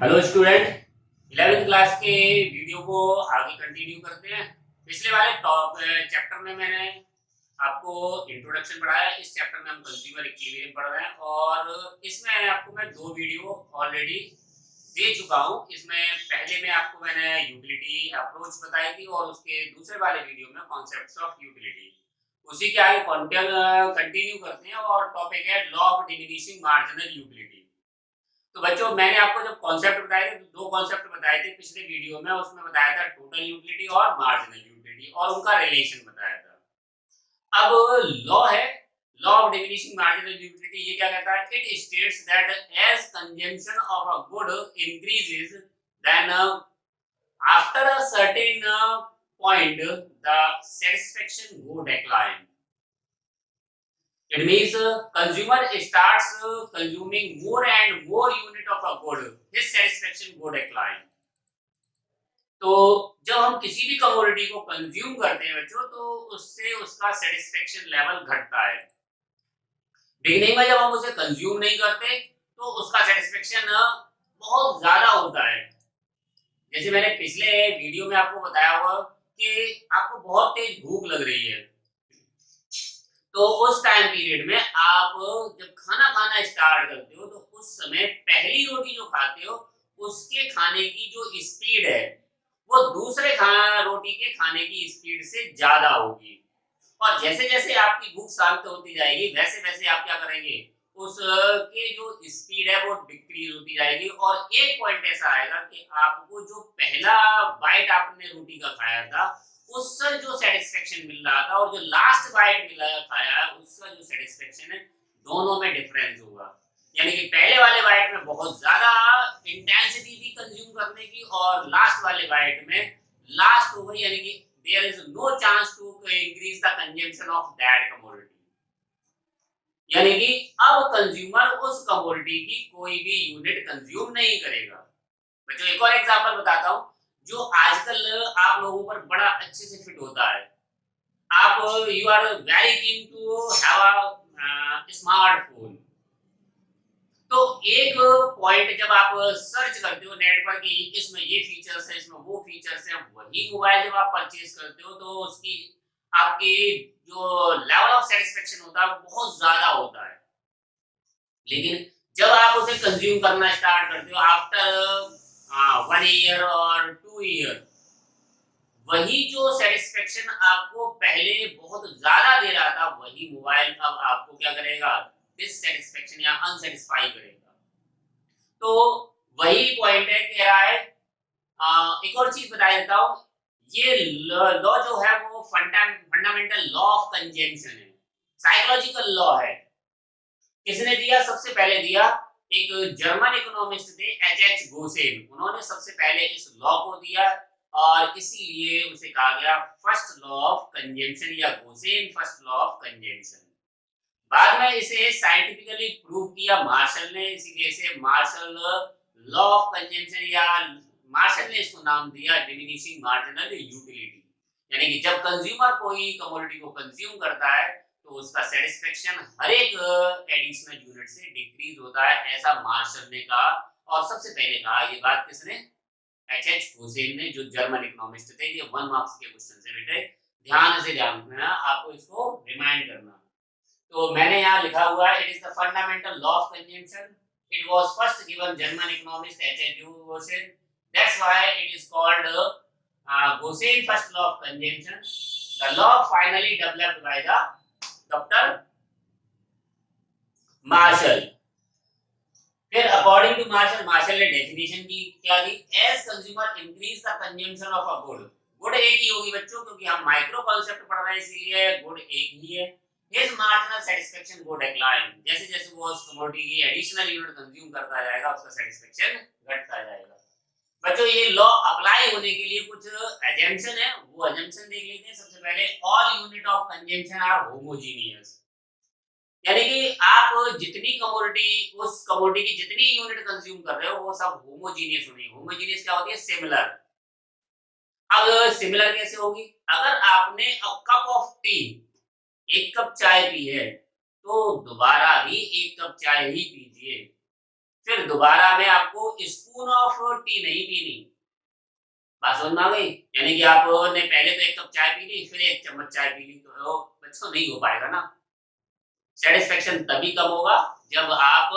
Hello student, 11th class के video को आगे कंटिन्यू करते हैं। पिछले वाले टॉप चैप्टर में मैंने आपको इंट्रोडक्शन पढ़ाया। इस चैप्टर में हम कंज्यूमर इक्विलिब्रियम पढ़ रहे हैं और इसमें आपको मैं दो वीडियो ऑलरेडी दे चुका हूं। इसमें पहले में आपको मैंने यूटिलिटी अप्रोच बताई थी और उसके दूसरे वाले वीडियो में कॉन्सेप्ट्स ऑफ यूटिलिटी। उसी के आगे कंटिन्यू करते हैं और टॉपिक है law of diminishing marginal utility. तो बच्चों, मैंने आपको जब कॉन्सेप्ट बताए थे तो दो कॉन्सेप्ट बताए थे पिछले वीडियो में। उसमें बताया था टोटल यूटिलिटी और मार्जिनल यूटिलिटी और उनका रिलेशन बताया था। अब लॉ है, law of diminishing marginal utility. ये क्या कहता है? It states that as consumption of a good increases then after a certain point the satisfaction go decline. It means consumer starts consuming more and more unit of a good, his satisfaction go decline. तो जब हम किसी भी commodity को consume करते हैं बच्चों, तो उससे उसका सेटिस्फेक्शन लेवल घटता है। बिगिनिंग में जब हम उसे कंज्यूम नहीं करते तो उसका सेटिस्फेक्शन बहुत ज्यादा होता है। जैसे मैंने पिछले वीडियो में आपको बताया हुआ कि आपको बहुत तेज भूख लग रही है, तो उस टाइम पीरियड में आप जब खाना खाना स्टार्ट करते हो तो उस समय पहली रोटी जो खाते हो उसके खाने की जो स्पीड है वो दूसरे खाना रोटी के खाने की स्पीड से ज्यादा होगी। और जैसे जैसे आपकी भूख शांत होती जाएगी वैसे वैसे आप क्या करेंगे, उस के जो स्पीड है वो डिक्रीज होती जाएगी। और एक पॉइंट ऐसा आएगा कि आपको जो पहला बाइट आपने रोटी का खाया था उससे जो सेटिस्फेक्शन मिल रहा था और जो लास्ट बाइट मिला खाया है उसका जो सेटिस्फेक्शन है दोनों में डिफरेंस होगा। यानी कि पहले वाले बाइट में बहुत ज्यादा इंटेंसिटी थी कंज्यूम करने की और लास्ट वाले बाइट में लास्ट हो गई, यानी कि there is no chance to increase the consumption of that commodity। यानी कि अब कंज्यूमर उस कमोडिटी की कोई भी यूनिट कंज्यूम नहीं करेगा। बच्चों, एक और एग्जांपल बताता हूं जो आजकल आप लोगों पर बड़ा अच्छे से फिट होता है। आप you are very keen to have a smartphone. तो एक पॉइंट जब आप सर्च करते हो नेट पर कि इसमें ये फीचर्स है, इसमें वो फीचर्स है, वही मोबाइल जब आप परचेज करते हो तो उसकी आपकी जो लेवल ऑफ सेटिस्फेक्शन होता है वो बहुत ज्यादा होता है। लेकिन जब आप उसे कंज्यूम करना स्टार्ट करते हो आफ्टर 1 ईयर और 2 ईयर, वही जो सेटिस्फेक्शन आपको पहले बहुत ज्यादा दे रहा था वही मोबाइल अब आपको क्या करेगा, डिससेटिस्फेक्शन या अनसेटिस्फाई करेगा। तो वही पॉइंट है, कह रहा है एक और चीज बता देता हूं। ये लॉ जो है वो फंडामेंटल लॉ ऑफ कंजम्पशन है, साइकोलॉजिकल लॉ है। किसने दिया? सबसे पहले दिया एक जर्मन इकोनॉमिस्ट थे एच गोसेन। उन्होंने सबसे पहले इस लॉ को दिया और इसीलिए उसे कहा गया फर्स्ट लॉ ऑफ कंजम्पशन या Gaussian first law of consumption. बाद में इसे साइंटिफिकली प्रूव किया मार्शल ने, इसीलिए इसे मार्शल लॉ ऑफ कंजम्पशन या मार्शल ने इसको नाम दिया डिमिनिशिंग मार्जिनल यूटिलिटी। यानी कि जब कंज्यूमर कोई कमोडिटी को कंज्यूम करता है तो उसका सेटिस्फेक्शन हर एक एडिशनल यूनिट से डिक्रीज होता है, ऐसा मार्शल ने कहा। और सबसे पहले कहा ये बात किसने? एच हुसैन ने, जो जर्मन इकोनॉमिस्ट थे। ये 1 मार्क्स के क्वेश्चन से बेटे ध्यान से ध्यान रखना, आपको इसको रिमाइंड करना। तो मैंने यहाँ लिखा हुआ है it is the fundamental law of consumption. It was first given German economist H Gossen. That's why it is called Gossen first law of consumption. The law finally developed by the doctor Marshall. फिर according to Marshall, Marshall ने definition की क्या दी? As consumer increase the consumption of a good. Good एक ही होगी बच्चों, क्योंकि हम माइक्रो कॉन्सेप्ट पढ़ रहे हैं इसीलिए गुड एक ही है। His marginal satisfaction go decline। जैसे जैसे वो उस कमोडिटी की एडिशनल यूनिट कंज्यूम करता जाएगा उसका सेटिस्फेक्शन घटता जाएगा। बच्चों, ये लॉ अप्लाई होने के लिए कुछ अजम्पशन है, वो अजम्पशन देख लेते हैं। सबसे पहले all unit of consumption are homogeneous. यानी कि आप जितनी कमोडिटी, उस कमोडिटी की जितनी यूनिट कंज्यूम कर रहे हो वो सब होमोजेनियस होनी है। होमोजेनियस क्या होती है? सिमिलर। अब सिमिलर कैसे होगी? अगर आपने अ कप ऑफ टी, एक कप चाय पी है तो दोबारा भी एक कप चाय ही पीजिए। फिर दोबारा में आपको स्पून ऑफ टी नहीं पीनी। बात समझ में आ गई? यानी कि आपने पहले तो 1 कप चाय पी ली, फिर 1 चम्मच चाय पी ली, तो बच्चों नहीं हो पाएगा ना। सैटिस्फैक्शन तभी कब होगा जब आप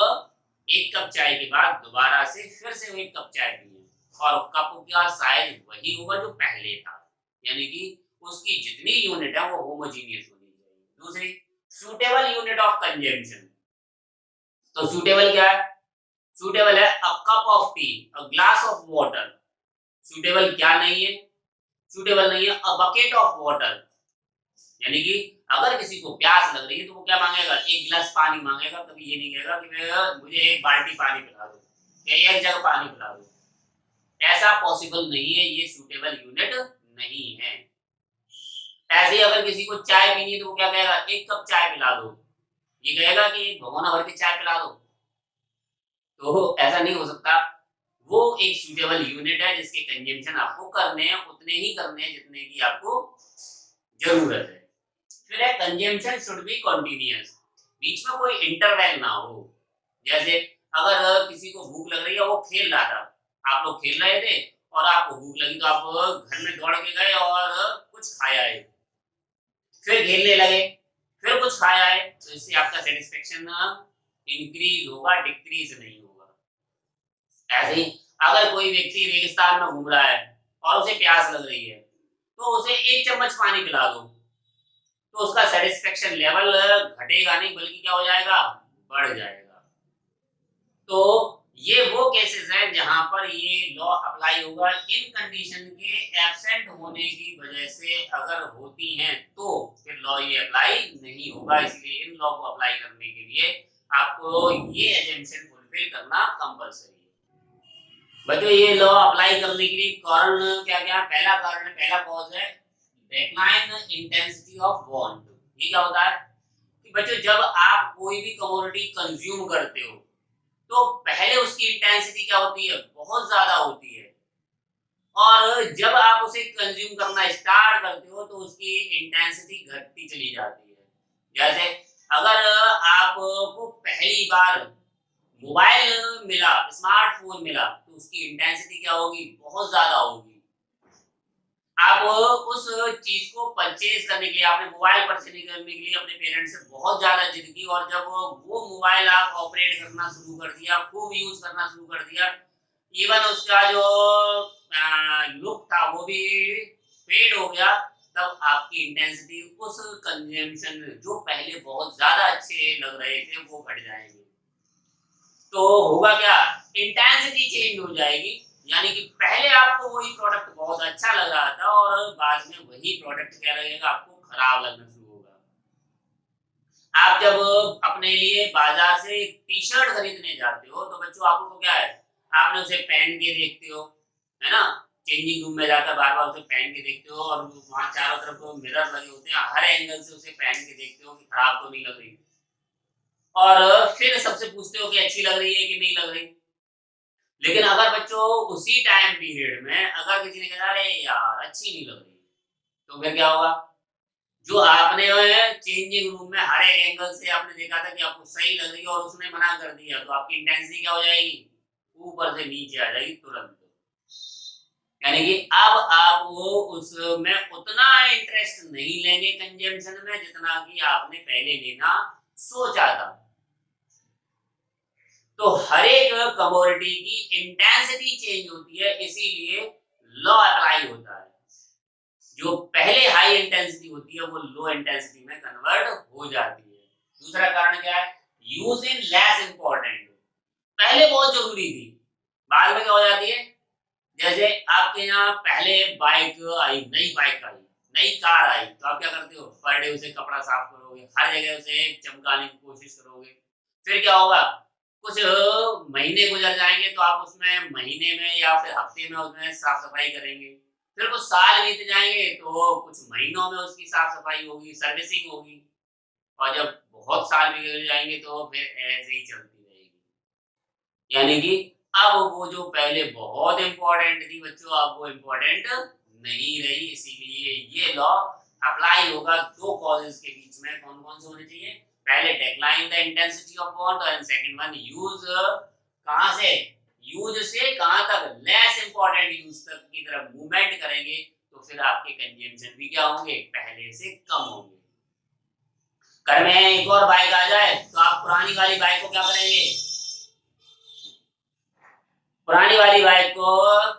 1 कप चाय के बाद दोबारा से फिर से 1 कप चाय पिए और कप का साइज वही होगा जो पहले था, यानी कि उसकी जितनी यूनिट है वो होमोजीनियस होनी चाहिए। दूसरी, सूटेबल यूनिट ऑफ कंजम्पशन। तो सूटेबल क्या है? सूटेबल है a cup of T, a glass of water. Suitable क्या नहीं है? सूटेबल नहीं है अ बकेट ऑफ वाटर, यानी कि अगर किसी को प्यास लग रही है तो वो क्या मांगेगा? 1 गिलास पानी मांगेगा, कभी ये नहीं कहेगा कि मुझे 1 बाल्टी पानी पिला दो या 1 जग पानी पिला दो। ऐसा पॉसिबल नहीं है, ये सूटेबल यूनिट नहीं है। ऐसे ही अगर किसी को चाय पीनी है तो वो क्या कहेगा? 1 कप चाय पिला दो, ये कहेगा कि 1 भगोना भर के चाय पिला दो। तो ऐसा नहीं हो सकता। वो एक सूटेबल यूनिट है जिसके कंजम्पशन आपको करने हैं, उतने ही करने हैं जितने की आपको जरूरत है। फिर है कंजम्पशन शुड बी कंटीन्यूअस, बीच में कोई इंटरवल ना हो। जैसे अगर किसी को भूख लग रही है, वो खेल रहा था, आप लोग खेल रहे थे और आपको भूख लगी तो आप घर में दौड़ के गए और कुछ खाया है, फिर खेलने लगे, फिर कुछ खाया है, तो इससे आपका सेटिस्फेक्शन इंक्रीज होगा, डिक्रीज नहीं होगा। ऐसे ही अगर कोई व्यक्ति रेगिस्तान में घूम रहा है और उसे प्यास लग रही है, तो उसे 1 चम्मच पानी पिला दो, तो उसका सेटिस्फेक्शन लेवल घटेगा नहीं बल्कि क्या हो जाएगा? बढ़ जाएगा। तो ये वो केसेस हैं जहां पर ये लॉ अप्लाई होगा। इन कंडीशन के एब्सेंट होने की वजह से अगर होती हैं तो फिर लॉ ये अप्लाई नहीं होगा। इसलिए इन लॉ को अप्लाई करने के लिए आपको ये एजम्पशन फुलफिल करना कंपलसरी है। बच्चों, ये लॉ अप्लाई करने के लिए कारण क्या क्या? पहला कारण है, पहला कॉज है डिक्लाइन इंटेंसिटी ऑफ वांट। ये क्या होता है कि बच्चों जब आप कोई भी कमोडिटी कंज्यूम करते हो तो पहले उसकी इंटेंसिटी क्या होती है? बहुत ज्यादा होती है, और जब आप उसे कंज्यूम करना स्टार्ट करते हो तो उसकी इंटेंसिटी घटती चली जाती है। जैसे अगर आपको पहली बार मोबाइल मिला, स्मार्टफोन मिला, तो उसकी इंटेंसिटी क्या होगी? बहुत ज्यादा होगी। आप उस चीज को परचेज करने के लिए, आपने मोबाइल परचेज करने के लिए अपने पेरेंट्स से बहुत ज्यादा जिद की, और जब वो मोबाइल आप ऑपरेट करना शुरू कर दिया, खूब यूज करना शुरू कर दिया, इवन उसका जो लुक था वो भी फेड हो गया, तब आपकी इंटेंसिटी उस कंजम्पशन जो पहले बहुत ज्यादा अच्छे लग रहे थे वो घट जाएंगे। तो होगा क्या? इंटेंसिटी चेंज हो जाएगी, यानी कि पहले आपको वही प्रोडक्ट बहुत अच्छा लग रहा था और बाद में वही प्रोडक्ट क्या लगेगा? आपको खराब लगना शुरू होगा। आप जब अपने लिए बाजार से टी शर्ट खरीदने जाते हो तो बच्चों आपको क्या है? आपने उसे पहन के देखते हो, है ना? चेंजिंग रूम में जाकर बार बार उसे पहन के देखते हो, और वहां चारों तरफ मिरर लगे होते हैं, हर एंगल से उसे पहन के देखते हो कि खराब तो नहीं लग रही, और फिर सबसे पूछते हो कि अच्छी लग रही है कि नहीं लग रही। लेकिन अगर बच्चों उसी टाइम पीरियड में अगर किसी ने कहा अरे यार अच्छी नहीं लग रही, तो फिर क्या होगा? जो आपने चेंजिंग रूम में हर एक एंगल से आपने देखा था कि आपको सही लग रही है और उसने मना कर दिया, तो आपकी इंटेंसिटी क्या हो जाएगी? ऊपर से नीचे आ जाएगी तुरंत। यानी कि अब आप वो उसमें उतना इंटरेस्ट नहीं लेंगे कंजम्पशन में जितना कि आपने पहले लेना सोचा था। तो हर एक कमोडिटी की इंटेंसिटी चेंज होती है, इसीलिए लॉ अप्लाई होता है। जो पहले हाई इंटेंसिटी होती है वो लो इंटेंसिटी में कन्वर्ट हो जाती है। दूसरा कारण क्या है? Use in less important. पहले बहुत जरूरी थी, बाद में क्या हो जाती है? जैसे आपके यहाँ पहले बाइक आई, नई बाइक आई, नई कार आई, तो आप क्या करते हो? पर डे उसे कपड़ा साफ करोगे, हर जगह उसे चमकाने की कोशिश करोगे। फिर क्या होगा? कुछ महीने गुजर जाएंगे तो आप उसमें महीने में या फिर हफ्ते में उसमें साफ सफाई करेंगे। फिर कुछ साल बीत जाएंगे तो कुछ महीनों में उसकी साफ सफाई होगी, सर्विसिंग होगी, और जब बहुत साल बीत जाएंगे तो फिर ऐसे ही चलती रहेगी। यानी कि अब वो जो पहले बहुत इंपॉर्टेंट थी बच्चों, अब वो इंपॉर्टेंट नहीं रही। इसीलिए ये लॉ अप्लाई होगा दो कॉजेस के बीच में। कौन कौन से होने चाहिए? पहले decline the intensity of bond, and second one use कहां से, यूज से कहां तक, लेस इंपॉर्टेंट यूज तक की तरफ मूवमेंट करेंगे तो फिर आपके कंजम्पशन भी क्या होंगे, पहले से कम होंगे। घर में एक और बाइक आ जाए तो आप पुरानी वाली बाइक को क्या करेंगे, पुरानी वाली बाइक को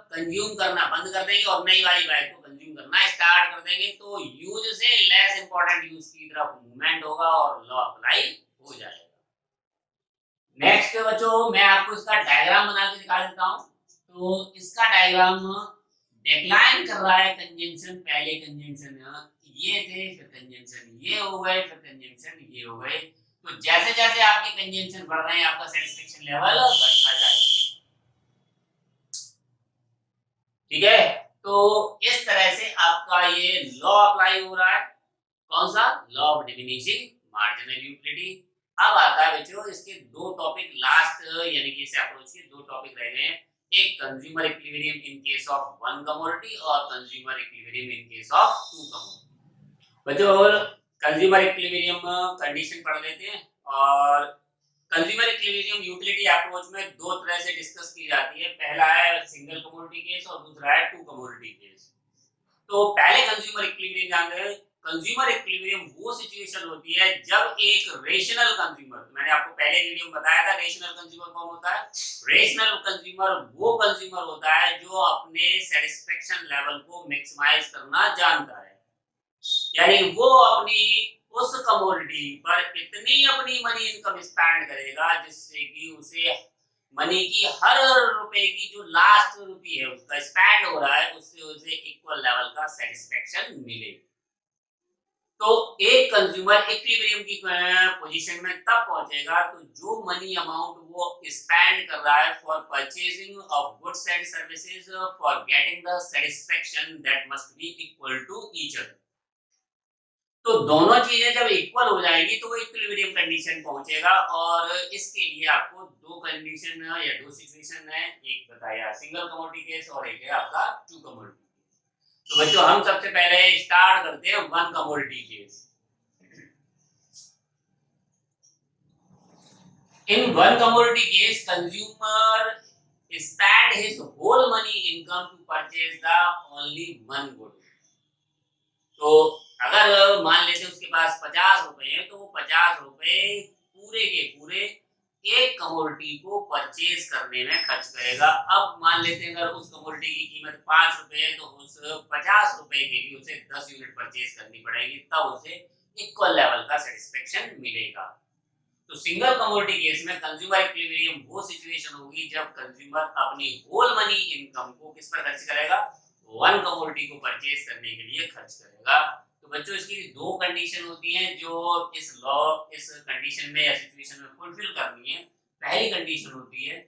कंज्यूम करना बंद कर देंगे और नई वाली बाइक को कंज्यूम करना स्टार्ट कर देंगे। तो यूज से लेस इंपॉर्टेंट यूज की तरफ मूवमेंट होगा और लॉ अप्लाई हो जाएगा। नेक्स्ट बच्चों मैं आपको इसका डायग्राम बना के दिखा देता हूं। तो इसका डायग्राम डिक्लाइन कर रहा है कंजम्पशन, पहले कंजम्पशन ये थे, फिर कंजम्पशन ये हो गए, फिर कंजम्पशन ये हो गए। तो जैसे जैसे आपके कंजम्पशन बढ़ रहे हैं आपका सेटिस्फेक्शन लेवल बढ़ता जाएगा। ठीक है, तो इस तरह से आपका ये लॉ अप्लाई हो रहा है। कौन सा, law of diminishing marginal utility. अब आता है बच्चों इसके दो टॉपिक लास्ट, यानी कि इसे अप्रोच के दो टॉपिक रह गए हैं। एक consumer equilibrium in case of one commodity और consumer equilibrium in case of two commodity. बच्चों कंज्यूमर इक्विलिब्रियम कंडीशन पढ़ लेते हैं। और कंज्यूमर इक्विलिब्रियम यूटिलिटी अप्रोच में दो तरह से डिस्कस की जाती है। पहला है सिंगल कमोडिटी केस और दूसरा है टू कमोडिटी केस। तो पहले कंज्यूमर इक्विलिब्रियम जानते हैं। कंज्यूमर इक्विलिब्रियम वो सिचुएशन होती है जब एक रेशनल कंज्यूमर, मैंने आपको पहले वीडियो में बताया था रेशनल कंज्यूमर कौन होता है। रेशनल कंज्यूमर वो कंज्यूमर होता है जो अपने सेटिस्फेक्शन लेवल को मैक्सिमाइज करना जानता है, यानी वो अपनी उस कमोडिटी पर इतनी अपनी मनी इनकम स्पेंड करेगा जिससे कि उसे मनी की हर रुपए की जो लास्ट रुपी है उसका स्पेंड हो रहा है उससे उसे इक्वल लेवल का सेटिस्फेक्शन मिले। तो एक कंज्यूमर इक्विलिब्रियम की पोजीशन में तब पहुंचेगा तो जो मनी अमाउंट वो स्पेंड कर रहा है for purchasing of goods and services for getting the satisfaction that must be equal to each other. तो दोनों चीजें जब इक्वल हो जाएगी तो वो इक्विलिब्रियम कंडीशन पहुंचेगा। और इसके लिए आपको दो कंडीशन या दो सिचुएशन है, एक बताया सिंगल कमोडिटी केस और एक है आपका टू कमोडिटी केस। तो बच्चों हम सबसे पहले स्टार्ट करते हैं one commodity case. In one commodity case consumer spend his whole money income to purchase the only one good। तो अगर मान लेते हैं उसके पास 50 रुपए हैं तो वो 50 रुपए पूरे के पूरे एक कमोडिटी को परचेज करने में खर्च करेगा। अब मान लेते हैं अगर उस कमोडिटी की कीमत 5 रुपए है तो उस 50 रुपए के लिए उसे 10 यूनिट परचेज करनी पड़ेगी, तब उसे इक्वल लेवल का सेटिस्फेक्शन मिलेगा। तो सिंगल कमोडिटी केस में कंज्यूमर इक्विलिब्रियम वो सिचुएशन होगी जब कंज्यूमर अपनी होल मनी इनकम को किस पर खर्च करेगा, वन कमोडिटी को परचेज करने के लिए खर्च करेगा। तो बच्चों इसकी दो कंडीशन होती हैं जो इस लॉ इस कंडीशन में या सिचुएशन में फुलफिल करनी है। पहली कंडीशन होती है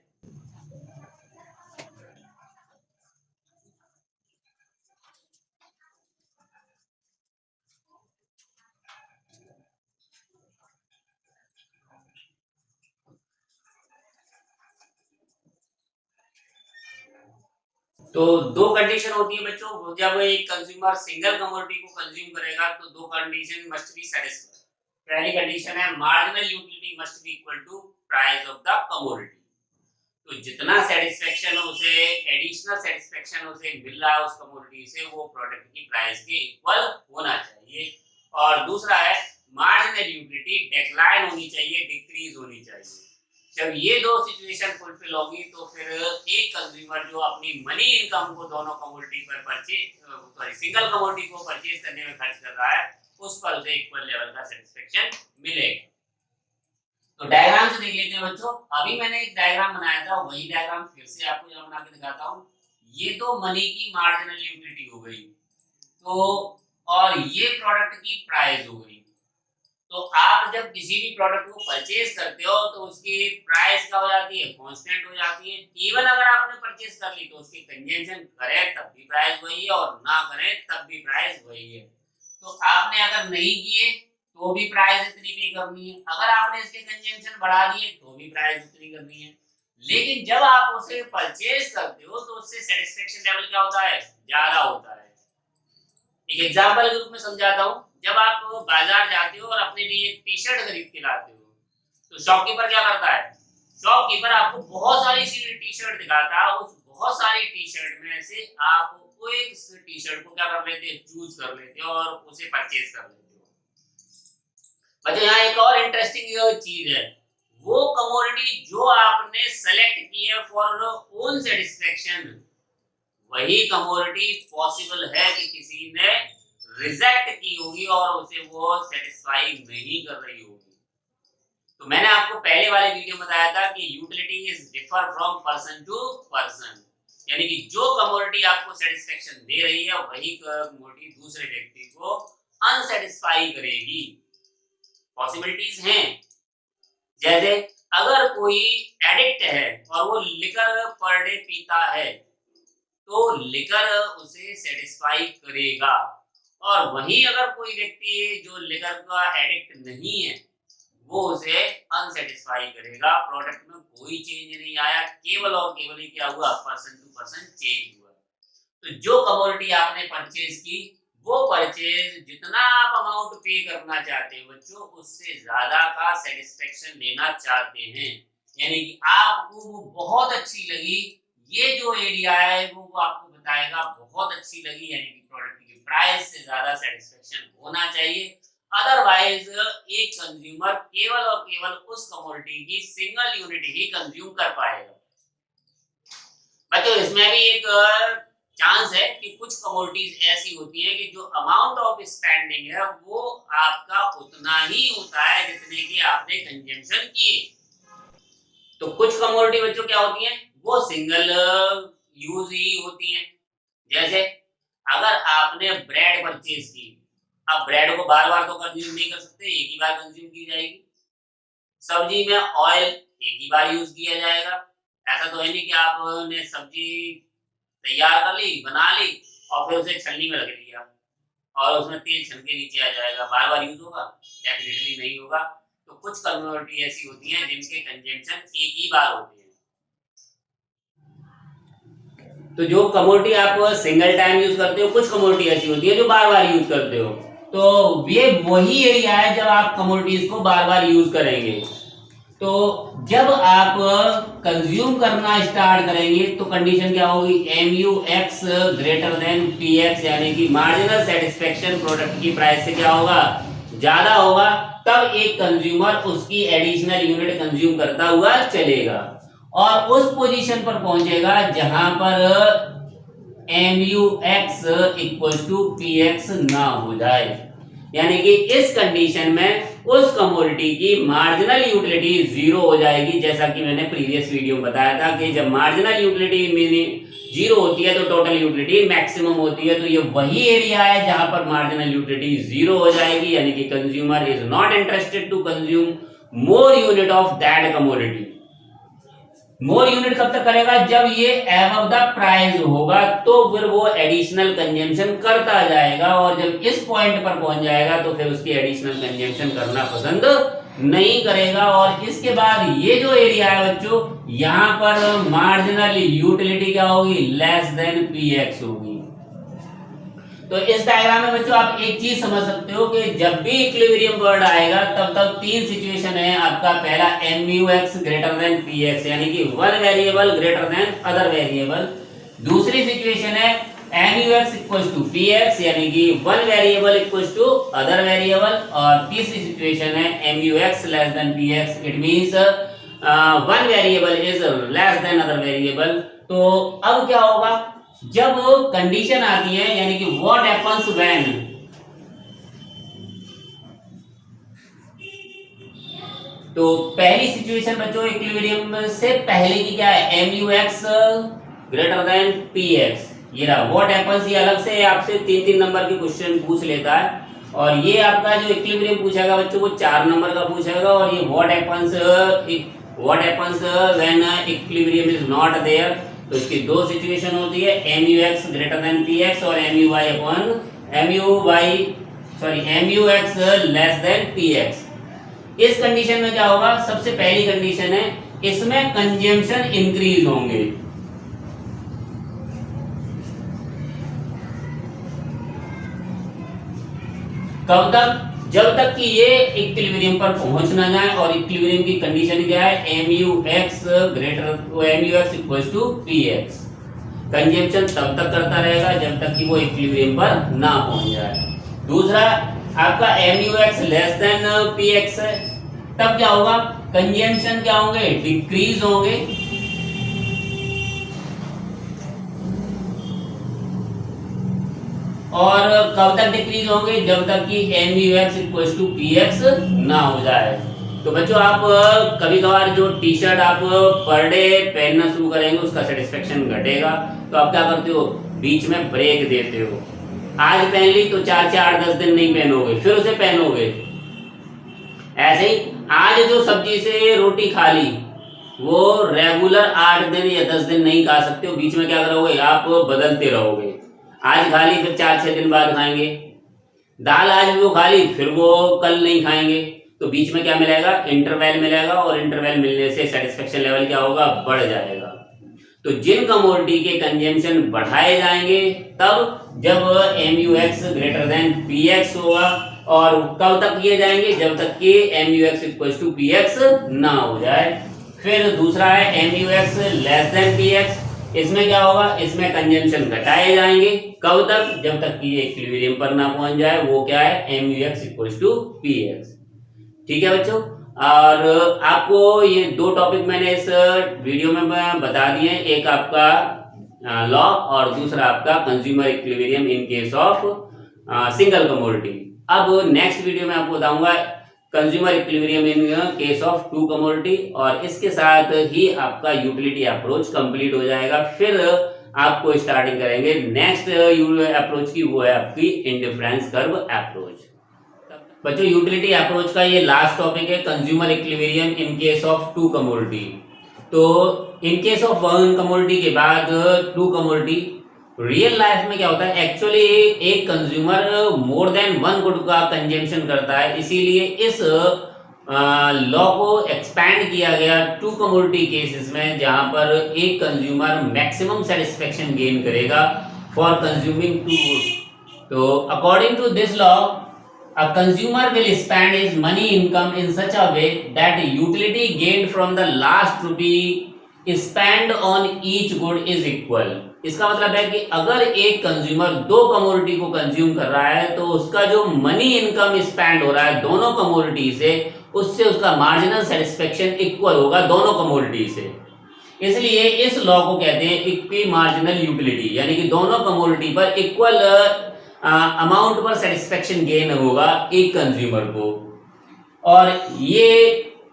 तो दो कंडीशन होती है बच्चों जब एक कंज्यूमर सिंगल कमोडिटी को कंज्यूम करेगा तो दो कंडीशन मस्ट बी सेटिस्फाइड। पहली कंडीशन है marginal utility must be equal to price of the commodity. तो जितना सेटिस्फेक्शन उसे एडिशनल सेटिस्फेक्शन उसे मिल रहा है उस कमोडिटी से वो प्रोडक्ट की प्राइस के इक्वल होना चाहिए। और दूसरा है मार्जिनल यूटिलिटी डिक्लाइन होनी चाहिए, डिक्रीज होनी चाहिए। जब ये दो सिचुएशन फुलफिल होगी तो फिर एक कंज्यूमर जो अपनी मनी इनकम को दोनों कमोडिटी पर परचेज सिंगल कमोडिटी को परचेज करने में खर्च कर रहा है उस पर उसे इक्वल लेवल का सेटिस्फेक्शन मिलेगा। तो डायग्राम से देख लेते हैं बच्चों। अभी मैंने एक डायग्राम बनाया था वही डायग्राम फिर से आपको यहाँ बना के दिखाता हूँ। ये तो मनी की मार्जिनल यूटिलिटी हो गई, तो और ये प्रोडक्ट की प्राइस हो गई। तो आप जब किसी भी प्रोडक्ट को परचेज करते हो तो उसकी प्राइस क्या हो जाती है, कांस्टेंट हो जाती है। इवन अगर आपने परचेज कर ली तो उसकी कंजम्पशन करें तब भी प्राइस वही है और ना करें तब भी प्राइस वही है। तो आपने अगर नहीं किए तो भी प्राइस इतनी पे करनी है, अगर आपने इसके कंजम्पशन बढ़ा दिए तो भी प्राइस उतनी करनी है। लेकिन जब आप उसे परचेज करते हो तो उससे सेटिस्फेक्शन लेवल क्या होता है, ज्यादा होता है। एक एग्जांपल के रूप में समझाता हूँ। जब आप बाजार जाते हो और अपने लिए एक टी शर्ट खरीद के लाते हो तो शॉपकीपर क्या करता है, शॉपकीपर आपको बहुत सारी टी शर्ट दिखाता है, उस बहुत सारी टी शर्ट में से आप वो एक टी शर्ट को क्या कर लेते हैं, चूज कर लेते हो और उसे परचेज कर लेते हो। बच्चों यहाँ एक और इंटरेस्टिंग चीज है, वो कमोडिटी जो आपने सेलेक्ट की है फॉर ओन सेटिस्फेक्शन, वही कमोडिटी पॉसिबल है कि किसी ने रिजेक्ट की होगी और उसे वो सेटिस्फाई नहीं कर रही होगी। तो मैंने आपको पहले वाले वीडियो में बताया था कि utility is differ from person to person, यानी कि जो कमोडिटी आपको सेटिस्फेक्शन दे रही है वही कमोडिटी दूसरे व्यक्ति को अनसेटिस्फाई करेगी। पॉसिबिलिटीज हैं, जैसे अगर कोई एडिक्ट है और वो लिकर पर डे पीता है तो लिकर उसे सेटिस्फाई करेगा, और वहीं अगर कोई व्यक्ति है जो लिकर का एडिक्ट नहीं है वो उसे अनसेटिस्फाई करेगा। प्रोडक्ट में कोई चेंज नहीं आया, केवल और केवल ही क्या हुआ, पर्सन टू पर्सन चेंज हुआ। तो जो कमोडिटी आपने परचेज की वो परचेज जितना आप अमाउंट पे करना चाहते हो बच्चों, उससे ज्यादा का सेटिस्फेक्शन लेना चाहते हैं, यानी कि आपको वो बहुत अच्छी लगी, ये जो एरिया है वो आपको बताएगा बहुत अच्छी लगी, यानी कि प्रोडक्ट की प्राइस से ज्यादा सेटिस्फेक्शन होना चाहिए। अदरवाइज एक कंज्यूमर केवल और केवल उस कमोडिटी की सिंगल यूनिट ही कंज्यूम कर पाएगा। बच्चों इसमें भी एक चांस है कि कुछ कमोडिटीज ऐसी होती हैं कि जो अमाउंट ऑफ स्पेंडिंग है वो आपका उतना ही होता है जितने की आपने कंजम्पशन किए। तो कुछ कमोडिटी बच्चों क्या होती हैं, वो सिंगल यूज ही होती हैं। जैसे अगर आपने ब्रेड परचेज की, अब ब्रेड को बार बार तो कंज्यूम नहीं कर सकते, एक ही बार कंज्यूम की जाएगी। सब्जी में ऑयल एक ही बार यूज किया जाएगा, ऐसा तो है नहीं कि आपने सब्जी तैयार कर ली, बना ली और फिर उसे छलनी में रख दिया और उसमें तेल छन के नीचे आ जाएगा, बार बार यूज होगा, डेफिनेटली नहीं होगा। तो कुछ कमोडिटी ऐसी होती हैं जिनके कंजम्पशन एक ही बार होते हैं। तो जो कमोडिटी आप सिंगल टाइम यूज करते हो, कुछ कमोडिटी ऐसी होती है जो बार बार यूज करते हो। तो ये वही एरिया है जब आप कमोडिटीज को बार बार यूज करेंगे। तो जब आप कंज्यूम करना स्टार्ट करेंगे तो कंडीशन क्या होगी, MUX ग्रेटर देन PX, यानी कि मार्जिनल सेटिस्फेक्शन प्रोडक्ट की प्राइस से क्या होगा, ज्यादा होगा, तब एक कंज्यूमर उसकी एडिशनल यूनिट कंज्यूम करता हुआ चलेगा और उस पोजीशन पर पहुंचेगा जहां पर MUX इक्वल टू PX ना हो जाए, यानी कि इस कंडीशन में उस कमोडिटी की मार्जिनल यूटिलिटी जीरो हो जाएगी। जैसा कि मैंने प्रीवियस वीडियो में बताया था कि जब मार्जिनल यूटिलिटी जीरो होती है तो टोटल यूटिलिटी मैक्सिमम होती है। तो ये वही एरिया है जहां पर मार्जिनल यूटिलिटी जीरो हो जाएगी, यानी कि consumer is not interested to consume more unit of that commodity. More unit कब तक करेगा, जब ये एबव द प्राइस होगा तो फिर वो एडिशनल कंजम्पशन करता जाएगा, और जब इस पॉइंट पर पहुंच जाएगा तो फिर उसकी एडिशनल कंजम्पशन करना पसंद नहीं करेगा। और इसके बाद ये जो एरिया है बच्चों, यहां पर मार्जिनल यूटिलिटी क्या होगी, लेस देन PX होगी। तो इस डायग्राम में बच्चों आप एक चीज समझ सकते हो कि जब भी इक्विलिब्रियम वर्ड आएगा तब तीन सिचुएशन है आपका। पहला MUX ग्रेटर देन PX, यानी कि one variable greater than other variable. दूसरी सिचुएशन है MUX इक्वल्स टू PX, यानी कि one variable equals to other variable. और तीसरी सिचुएशन है MUX less than PX, it means one variable is less than other variable. तो अब क्या होगा, जब कंडीशन आती है, यानी कि व्हाट हैपेंस व्हेन, तो पहली सिचुएशन बच्चों इक्विलिब्रियम से पहले की क्या है, MUX ग्रेटर देन PX। ये रहा व्हाट हैपेंस, ये अलग से आपसे 3-3 नंबर के क्वेश्चन पूछ लेता है, और ये आपका जो इक्विलिब्रियम पूछेगा बच्चों वो 4 नंबर का पूछेगा। और ये what happens when equilibrium is not there, तो इसकी दो सिचुएशन होती है, MUX ग्रेटर देन PX और MUX लेस देन PX। इस कंडीशन में क्या होगा, सबसे पहली कंडीशन है इसमें कंजम्पशन इंक्रीज होंगे। कब तक, जब तक कि ये इक्विलिब्रियम पर पहुंच ना जाए। और इक्विलिब्रियम की कंडीशन क्या है, MUX equals to PX। Consumption तब तक करता रहेगा जब तक कि वो इक्विलिब्रियम पर ना पहुंच जाए। दूसरा आपका MUX लेस देन PX है, तब क्या होगा, कंजम्पशन क्या होंगे, डिक्रीज होंगे। और कब तक डिक्रीज होंगे, जब तक कि MUX इक्वल्स टू PX ना हो जाए। तो बच्चों आप कभी कभार जो टी शर्ट आप पर डे पहनना शुरू करेंगे उसका सेटिस्फेक्शन घटेगा, तो आप क्या करते हो, बीच में ब्रेक देते हो। आज पहन ली तो 4 से 8 10 दिन नहीं पहनोगे, फिर उसे पहनोगे। ऐसे ही आज जो सब्जी से रोटी खा ली वो रेगुलर 8 दिन या 10 दिन नहीं खा सकते हो, बीच में क्या करोगे, आप बदलते रहोगे। आज खा ली फिर 4-6 दिन बाद खाएंगे। दाल आज भी वो खा ली फिर वो कल नहीं खाएंगे। तो बीच में क्या मिलेगा, इंटरवल मिलेगा, और इंटरवल मिलने से सेटिस्फेक्शन लेवल क्या होगा, बढ़ जाएगा। तो जिन कमोडिटी के कंजम्पशन बढ़ाए जाएंगे तब जब MUX ग्रेटर देन PX होगा। और कब तक किए जाएंगे, जब तक कि MUX इक्वल्स टू PX ना हो जाए। फिर दूसरा है MUX लेस देन PX। इसमें क्या होगा, इसमें कंजम्पशन घटाए जाएंगे, कब तक, जब तक कि ये इक्विलिब्रियम पर ना पहुंच जाए। वो क्या है, MUX इक्वल्स टू PX। ठीक है बच्चों, और आपको ये 2 टॉपिक मैंने इस वीडियो में बता दिए, एक आपका लॉ और दूसरा आपका consumer equilibrium in case of single commodity. अब नेक्स्ट वीडियो में आपको बताऊंगा consumer equilibrium in case of 2 commodity, और इसके साथ ही आपका यूटिलिटी अप्रोच कंप्लीट हो जाएगा। फिर आपको स्टार्टिंग करेंगे नेक्स्ट अप्रोच की, वो है आपकी इंडिफरेंस कर्व अप्रोच। बच्चों यूटिलिटी अप्रोच का ये लास्ट टॉपिक है, consumer equilibrium in case of 2 commodity. तो इन केस ऑफ 1 कमोडिटी के बाद 2 कमोडिटी, रियल लाइफ में क्या होता है, एक्चुअली एक कंज्यूमर मोर देन 1 गुड का कंजम्पशन करता है। इसीलिए इस लॉ को एक्सपैंड किया गया 2 कमोडिटी केसेस में, जहां पर एक कंज्यूमर मैक्सिमम सेटिस्फेक्शन गेन करेगा फॉर कंज्यूमिंग 2 गुड। तो according to this law, a consumer will spend his money income in such a way that utility gained from the last rupee spent on each good is equal। इसका मतलब है कि अगर एक consumer 2 commodity को consume कर रहा है तो उसका जो मनी इनकम स्पेंड हो रहा है दोनों कमोडिटी से, उससे उसका मार्जिनल सेटिस्फेक्शन इक्वल होगा दोनों कमोडिटी से। इसलिए इस लॉ को कहते हैं इक्वी मार्जिनल यूटिलिटी, यानी कि दोनों कमोडिटी पर इक्वल अमाउंट पर सेटिस्फेक्शन गेन होगा एक कंज्यूमर को। और ये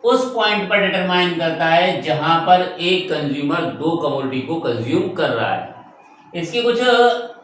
उस पॉइंट पर डिटरमाइन करता है जहां पर एक कंज्यूमर 2 कमोडिटी को कंज्यूम कर रहा है। इसकी कुछ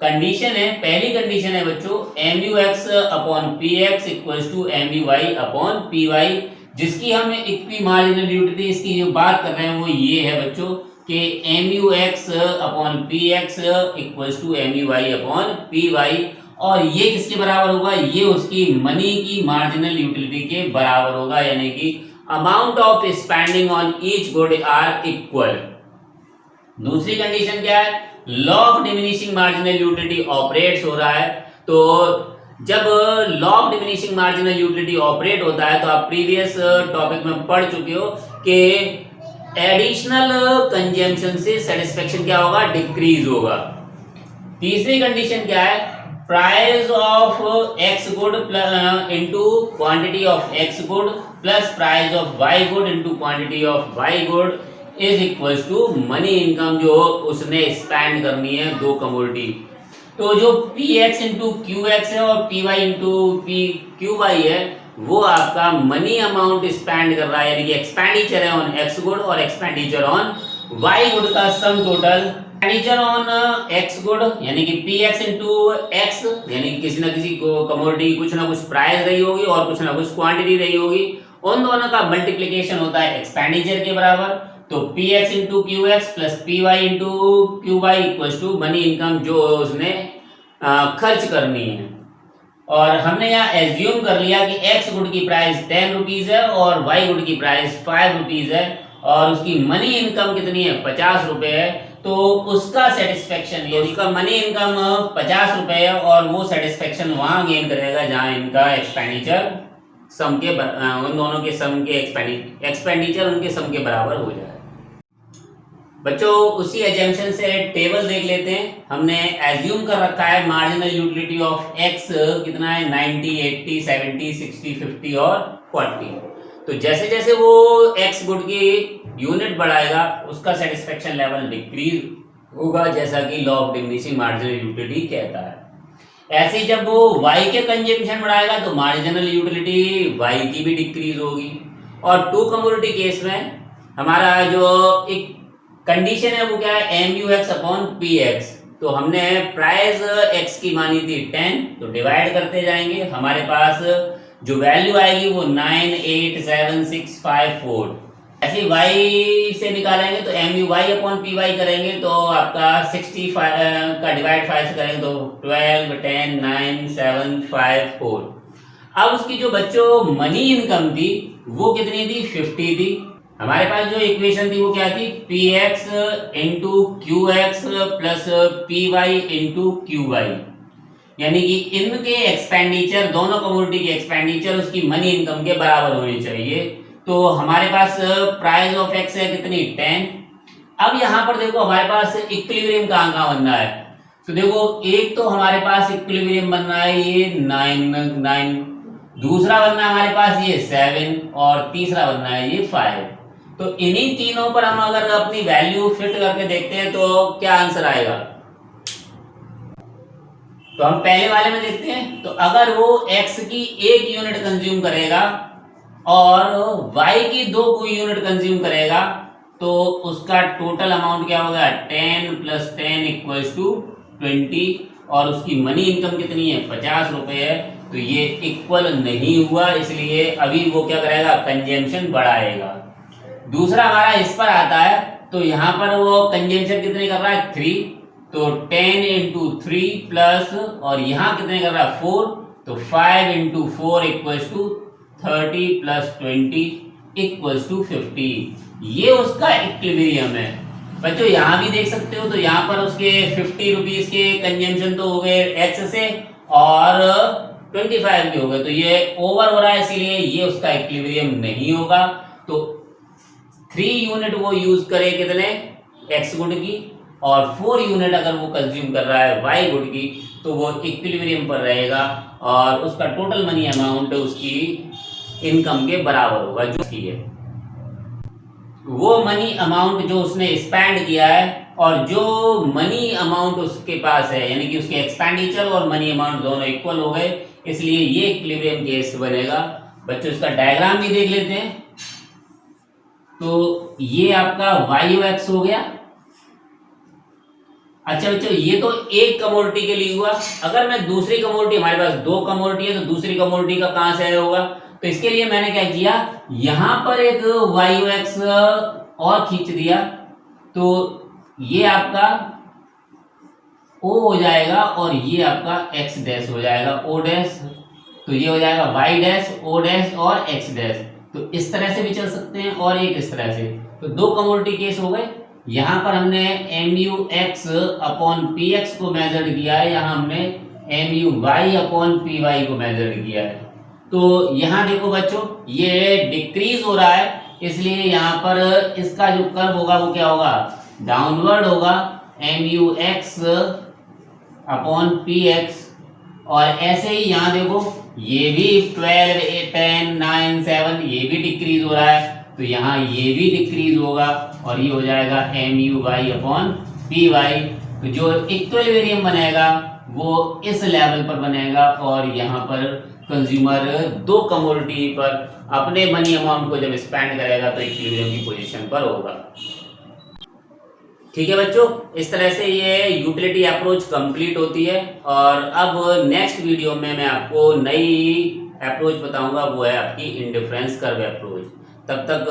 कंडीशन है। पहली कंडीशन है बच्चों, MUX upon PX equals to MUY upon PY, जिसकी हम इक्वी मार्जिनल यूटिलिटी इसकी जो बात कर रहे हैं वो ये है बच्चों कि MUX upon PX equals to MUY upon PY। और ये किसके बराबर होगा, ये उसकी मनी की मार्जिनल यूटिलिटी के बराबर होगा, यानी कि amount of spending on each good are equal. दूसरी कंडीशन क्या है, law of diminishing marginal utility operates हो रहा है। तो जब law of diminishing marginal utility operate होता है तो आप प्रीवियस टॉपिक में पढ़ चुके हो कि एडिशनल कंजम्पशन से सेटिस्फेक्शन क्या होगा, डिक्रीज होगा। तीसरी कंडीशन क्या है, price of X good into quantity of X good plus price of Y good into quantity of Y good is equals to money income जो उसने स्पेंड करनी है 2 कमोडिटी। तो जो PX इंटू QX है और PY इंटू QY है वो आपका मनी अमाउंट स्पेंड कर रहा है, यानी कि एक्सपेंडिचर है ऑन एक्स गुड और एक्सपेंडिचर ऑन वाई गुड का sum total. Expenditure on x good यानी कि PX इंटू एक्स, यानी कि किसी ना किसी कमोडिटी कुछ ना कुछ प्राइस रही होगी और कुछ ना कुछ क्वांटिटी रही होगी, उन दोनों का मल्टीप्लिकेशन होता है एक्सपेंडिचर के बराबर। तो PX into QX plus PY into QY equals to money income जो उसने खर्च करनी है। और हमने यहाँ एज्यूम कर लिया कि एक्स गुड की प्राइस 10 रुपीज है और वाई गुड की प्राइस 5 रुपीज है और उसकी मनी इनकम कितनी है, 50 रुपए है। तो उसका सेटिस्फेक्शन, ये उसका मनी इनकम 50 रुपए है और वो सेटिस्फेक्शन वहां गेन करेगा जहां इनका एक्सपेंडिचर सम के उन दोनों के सम के एक्सपेंडिचर उनके सम के बराबर हो जाए। बच्चों उसी एजम्पशन से टेबल देख लेते हैं। हमने एज्यूम कर रखा है मार्जिनल यूटिलिटी ऑफ एक्स कितना है 90, 80, 70, 60, 50 और 40। तो जैसे जैसे वो एक्स गुड की यूनिट बढ़ाएगा उसका सेटिस्फेक्शन लेवल डिक्रीज होगा, जैसा कि law of diminishing marginal utility कहता है। ऐसे ही जब वो y के कंजम्पशन बढ़ाएगा तो मार्जिनल यूटिलिटी y की भी डिक्रीज होगी। और टू कमोडिटी केस में हमारा जो एक कंडीशन है वो क्या है, M U X upon P X. तो हमने प्राइस एक्स की मानी थी 10, तो डिवाइड करते जाएंगे, हमारे पास जो वैल्यू आएगी वो 98765 ऐसे y से निकालेंगे तो M U Y upon P Y करेंगे तो आपका 65 का डिवाइड 5 से करेंगे तो 12, 10, 9, 7, 5, 4। अब उसकी जो बच्चों मनी इनकम थी वो कितनी थी, 50 थी। हमारे पास जो इक्वेशन थी वो क्या थी, P X into Q X plus P Y into Q Y, यानी कि इनके एक्सपेंडिचर, दोनों कमोडिटी के एक्सपेंडिचर उसकी मनी इनकम के बराबर होने चाहिए। तो हमारे पास प्राइस ऑफ एक्स है कितनी, 10। अब यहां पर देखो हमारे पास इक्विलिब्रियम कहां बन रहा है। तो देखो एक तो हमारे पास इक्विलिब्रियम बन रहा है ये 9, दूसरा बनना है हमारे पास ये 7 और तीसरा बनना है ये 5। तो इन्हीं तीनों पर हम अगर अपनी वैल्यू फिट करके देखते हैं तो क्या आंसर आएगा। तो हम पहले वाले में देखते हैं। तो अगर वो x की 1 यूनिट कंज्यूम करेगा और y की 2 यूनिट कंज्यूम करेगा तो उसका टोटल अमाउंट क्या होगा, 10 + 10 = 20 और उसकी मनी इनकम कितनी है, 50 रुपए है। तो ये इक्वल नहीं हुआ, इसलिए अभी वो क्या करेगा, कंजम्पशन बढ़ाएगा। दूसरा हमारा इस पर आता है, तो यहाँ पर वो कंजम्पशन कितने कर रहा है, 3, तो 10 × 3 प्लस और यहाँ कितने कर रहा है, 4, तो 5 × 4 = 30 + 20 = 50। ये उसका इक्विलिब्रियम है। बच्चों यहाँ भी देख सकते हो, तो यहाँ पर उसके 50 रुपीज के कंजम्पशन तो हो गए एक्स से और 25 भी हो गए, तो ये ओवर हो रहा है, इसीलिए ये उसका इक्विलिब्रियम नहीं होगा। तो 3 यूनिट वो यूज करे कितने, एक्स गुड की, और 4 यूनिट अगर वो कंज्यूम कर रहा है वाई गुड की, तो वो इक्विलिब्रियम पर रहेगा और उसका टोटल मनी अमाउंट उसकी इनकम के बराबर होगा जो की है। वो मनी अमाउंट जो उसने स्पेंड किया है और जो मनी अमाउंट उसके पास है, यानी कि उसके एक्सपेंडिचर और मनी अमाउंट दोनों इक्वल हो गए, इसलिए ये इक्विलिब्रियम केस बनेगा। बच्चों इसका डायग्राम भी देख लेते हैं। तो ये आपका वाई एक्स हो गया। अच्छा बच्चों ये तो एक कमोडिटी के लिए हुआ। अगर मैं दूसरी कमोडिटी, हमारे पास 2 कमोडिटी है, तो दूसरी कमोडिटी का कहां से होगा, तो इसके लिए मैंने क्या किया, यहां पर एक वाई एक्स और खींच दिया, तो ये आपका ओ हो जाएगा और ये आपका एक्स डैश हो जाएगा, ओ डैश। तो ये हो जाएगा वाई डैश, ओ डैश और एक्स डैश। तो इस तरह से भी चल सकते हैं और एक इस तरह से। तो 2 कमोडिटी केस हो गए। यहाँ पर हमने M U X upon P X को मेजर किया है, यहाँ हमने M U Y upon P Y को मेजर किया है। तो यहाँ देखो बच्चों ये डिक्रीज हो रहा है, इसलिए यहाँ पर इसका जो कर्व होगा वो क्या होगा, डाउनवर्ड होगा, M U X upon P X. और ऐसे ही यहाँ देखो ये भी 12, 10, 9, 7 ये भी डिक्रीज हो रहा है, तो यहाँ ये भी डिक्रीज होगा और ये हो जाएगा M U Y upon P Y. तो जो इक्विलिब्रियम बनेगा वो इस लेवल पर बनेगा और यहाँ पर कंज्यूमर 2 कमोडिटी पर अपने मनी अमाउंट को जब स्पेंड करेगा तो इक्विलिब्रियम की पोजीशन पर होगा। ठीक है बच्चों, इस तरह से ये यूटिलिटी अप्रोच कंप्लीट होती है। और अब नेक्स्ट वीडियो में मैं आपको नई अप्रोच बताऊंगा, वो है आपकी इंडिफरेंस कर्व अप्रोच। तब तक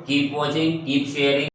कीप वॉचिंग, कीप शेयरिंग।